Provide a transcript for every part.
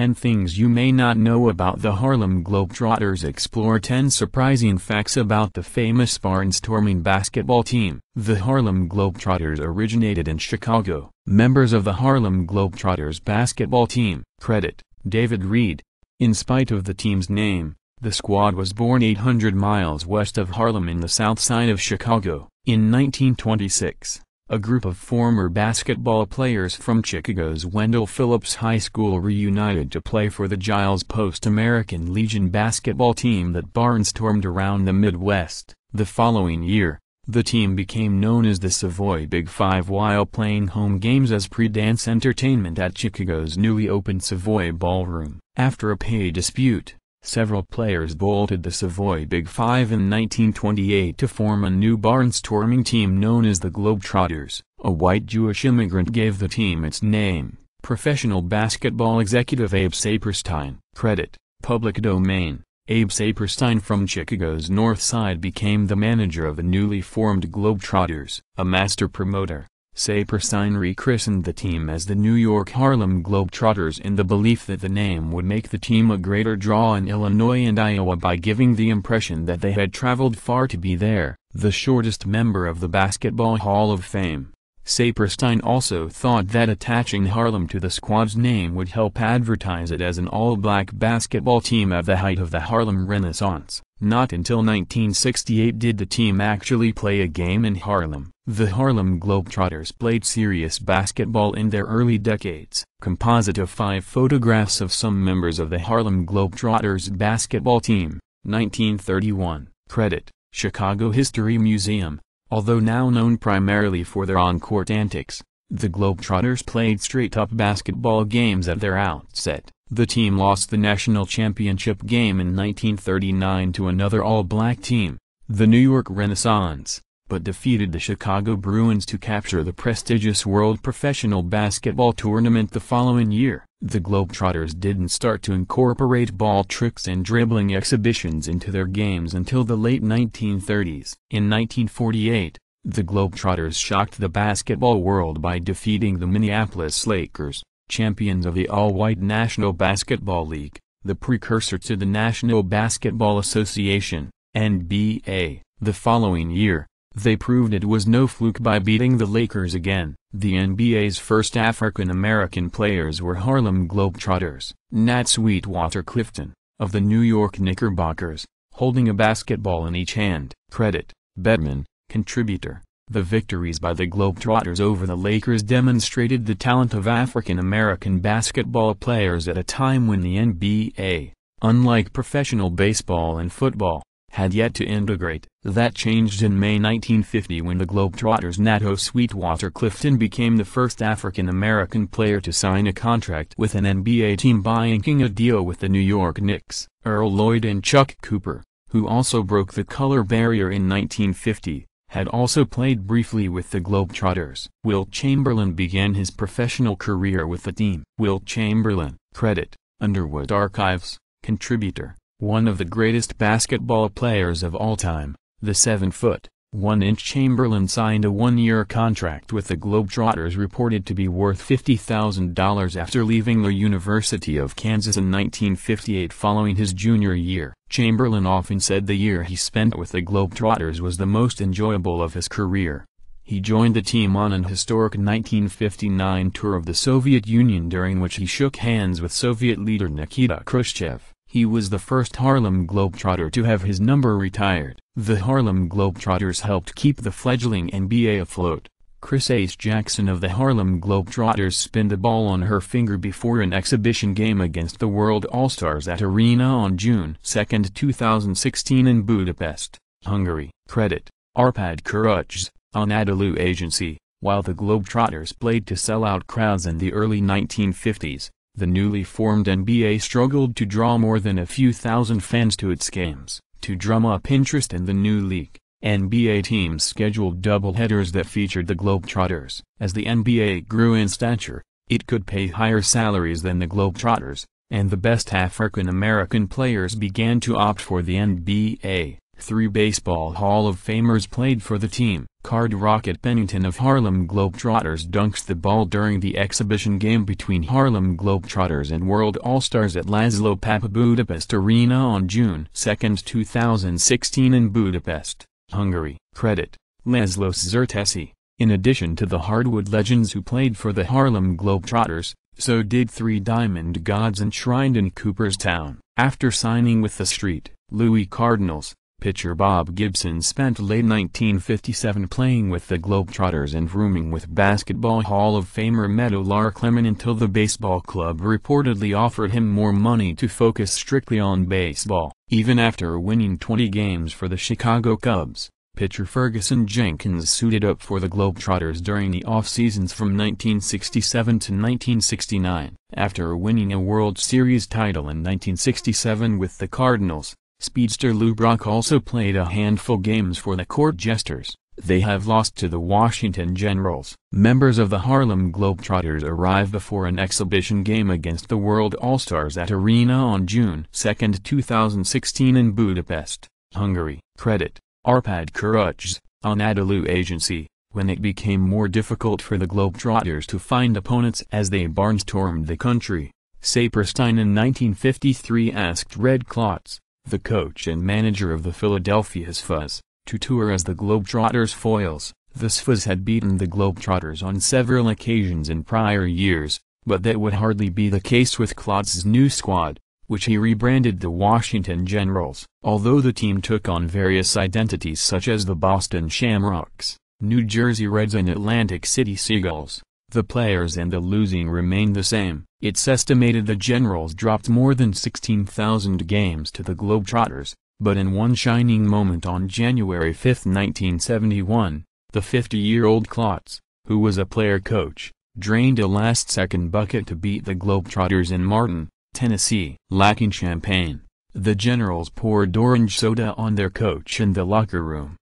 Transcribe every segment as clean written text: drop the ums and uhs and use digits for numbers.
10 Things You May Not Know About the Harlem Globetrotters. Explore 10 surprising facts about the famous barnstorming basketball team. The Harlem Globetrotters originated in Chicago. Members of the Harlem Globetrotters basketball team. Credit: David Reed. In spite of the team's name, the squad was born 800 miles west of Harlem in the south side of Chicago. In 1926, a group of former basketball players from Chicago's Wendell Phillips High School reunited to play for the Giles Post-American Legion basketball team that barnstormed around the Midwest. The following year, the team became known as the Savoy Big Five while playing home games as pre-dance entertainment at Chicago's newly opened Savoy Ballroom. After a pay dispute, several players bolted the Savoy Big Five in 1928 to form a new barnstorming team known as the Globetrotters. A white Jewish immigrant gave the team its name. Professional basketball executive Abe Saperstein. Credit: public domain. Abe Saperstein from Chicago's North Side became the manager of the newly formed Globetrotters. A master promoter, Saperstein rechristened the team as the New York Harlem Globetrotters in the belief that the name would make the team a greater draw in Illinois and Iowa by giving the impression that they had traveled far to be there. The shortest member of the Basketball Hall of Fame, Saperstein also thought that attaching Harlem to the squad's name would help advertise it as an all-black basketball team at the height of the Harlem Renaissance. Not until 1968 did the team actually play a game in Harlem. The Harlem Globetrotters played serious basketball in their early decades. Composite of 5 photographs of some members of the Harlem Globetrotters basketball team. 1931. Credit: Chicago History Museum. Although now known primarily for their on-court antics, the Globetrotters played straight-up basketball games at their outset. The team lost the national championship game in 1939 to another all-black team, the New York Renaissance, but defeated the Chicago Bruins to capture the prestigious World Professional Basketball Tournament the following year. The Globetrotters didn't start to incorporate ball tricks and dribbling exhibitions into their games until the late 1930s. In 1948, the Globetrotters shocked the basketball world by defeating the Minneapolis Lakers, champions of the all-white National Basketball League, the precursor to the National Basketball Association, NBA. The following year, they proved it was no fluke by beating the Lakers again. The NBA's first African-American players were Harlem Globetrotters. Nat Sweetwater Clifton, of the New York Knickerbockers, holding a basketball in each hand. Credit: Bedman. Contributor. The victories by the Globetrotters over the Lakers demonstrated the talent of African-American basketball players at a time when the NBA, unlike professional baseball and football, had yet to integrate. That changed in May 1950 when the Globetrotters' Nato Sweetwater Clifton became the first African-American player to sign a contract with an NBA team by inking a deal with the New York Knicks. Earl Lloyd and Chuck Cooper, who also broke the color barrier in 1950, had also played briefly with the Globetrotters. Wilt Chamberlain began his professional career with the team. Wilt Chamberlain. Credit: Underwood Archives. Contributor. One of the greatest basketball players of all time, the 7-foot-1-inch Chamberlain signed a one-year contract with the Globetrotters reported to be worth $50,000 after leaving the University of Kansas in 1958 following his junior year. Chamberlain often said the year he spent with the Globetrotters was the most enjoyable of his career. He joined the team on an historic 1959 tour of the Soviet Union during which he shook hands with Soviet leader Nikita Khrushchev. He was the first Harlem Globetrotter to have his number retired. The Harlem Globetrotters helped keep the fledgling NBA afloat. Chris Ace Jackson of the Harlem Globetrotters spun the ball on her finger before an exhibition game against the World All-Stars at Arena on June 2, 2016 in Budapest, Hungary. Credit: Arpad Kurucs, Anadolu Agency. While the Globetrotters played to sell-out crowds in the early 1950s, the newly formed NBA struggled to draw more than a few thousand fans to its games. To drum up interest in the new league, NBA teams scheduled doubleheaders that featured the Globetrotters. As the NBA grew in stature, it could pay higher salaries than the Globetrotters, and the best African-American players began to opt for the NBA. 3 Baseball Hall of Famers played for the team. Card Rocket Pennington of Harlem Globetrotters dunks the ball during the exhibition game between Harlem Globetrotters and World All-Stars at Laszlo Papa Budapest Arena on June 2, 2016 in Budapest, Hungary. Credit: Laszlo Zertesi. In addition to the hardwood legends who played for the Harlem Globetrotters, so did three Diamond Gods enshrined in Cooperstown. After signing with the St. Louis Cardinals, pitcher Bob Gibson spent late 1957 playing with the Globetrotters and rooming with Basketball Hall of Famer Meadowlark Lemon until the baseball club reportedly offered him more money to focus strictly on baseball. Even after winning 20 games for the Chicago Cubs, pitcher Ferguson Jenkins suited up for the Globetrotters during the off-seasons from 1967 to 1969. After winning a World Series title in 1967 with the Cardinals, speedster Lou Brock also played a handful games for the Court Jesters. They have lost to the Washington Generals. Members of the Harlem Globetrotters arrive before an exhibition game against the World All-Stars at Arena on June 2, 2016 in Budapest, Hungary. Credit: Arpad Kurucs, Anadolu Agency. When it became more difficult for the Globetrotters to find opponents as they barnstormed the country, Saperstein in 1953 asked Red Klotz, the coach and manager of the Philadelphia Sphas, to tour as the Globetrotters foils. The Sphas had beaten the Globetrotters on several occasions in prior years, but that would hardly be the case with Klotz's new squad, which he rebranded the Washington Generals. Although the team took on various identities such as the Boston Shamrocks, New Jersey Reds and Atlantic City Seagulls, the players and the losing remained the same. It's estimated the Generals dropped more than 16,000 games to the Globetrotters, but in one shining moment on January 5, 1971, the 50-year-old Klotz, who was a player-coach, drained a last-second bucket to beat the Globetrotters in Martin, Tennessee. Lacking champagne, the Generals poured orange soda on their coach in the locker room.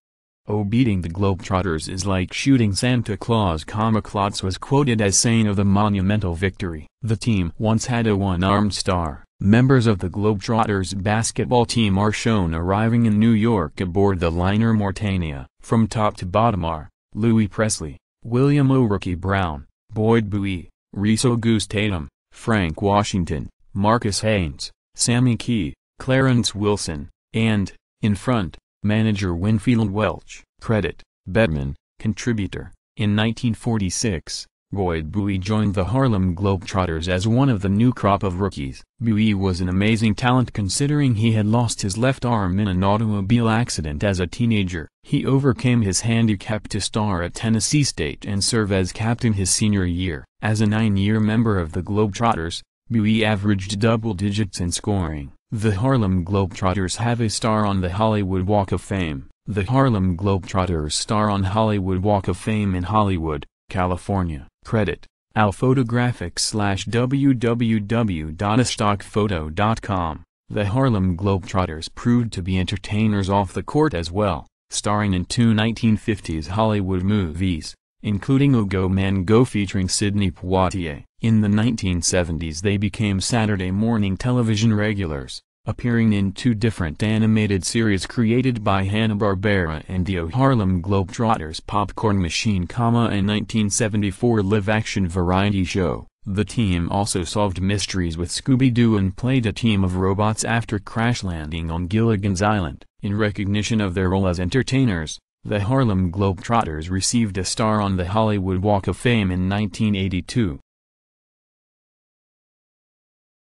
"Oh, beating the Globetrotters is like shooting Santa Claus," Klotz was quoted as saying of the monumental victory. The team once had a one-armed star. Members of the Globetrotters basketball team are shown arriving in New York aboard the liner Mauretania. From top to bottom are Louis Presley, William O'Rourke Brown, Boyd Bowie, Reese Auguste Tatum, Frank Washington, Marcus Haynes, Sammy Key, Clarence Wilson, and, in front, manager Winfield Welch. Credit: Bedman, contributor. In 1946, Boyd Bowie joined the Harlem Globetrotters as one of the new crop of rookies. Bowie was an amazing talent considering he had lost his left arm in an automobile accident as a teenager. He overcame his handicap to star at Tennessee State and serve as captain his senior year. As a 9-year member of the Globetrotters, Bowie averaged double digits in scoring. The Harlem Globetrotters have a star on the Hollywood Walk of Fame. The Harlem Globetrotters star on Hollywood Walk of Fame in Hollywood, California. Credit: alphotographics/www.astockphoto.com. The Harlem Globetrotters proved to be entertainers off the court as well, starring in two 1950s Hollywood movies, including O Go Man Go featuring Sidney Poitier. In the 1970s they became Saturday morning television regulars, appearing in two different animated series created by Hanna-Barbera and the Harlem Globetrotters Popcorn Machine, a 1974 live-action variety show. The team also solved mysteries with Scooby-Doo and played a team of robots after crash landing on Gilligan's Island. In recognition of their role as entertainers, the Harlem Globetrotters received a star on the Hollywood Walk of Fame in 1982.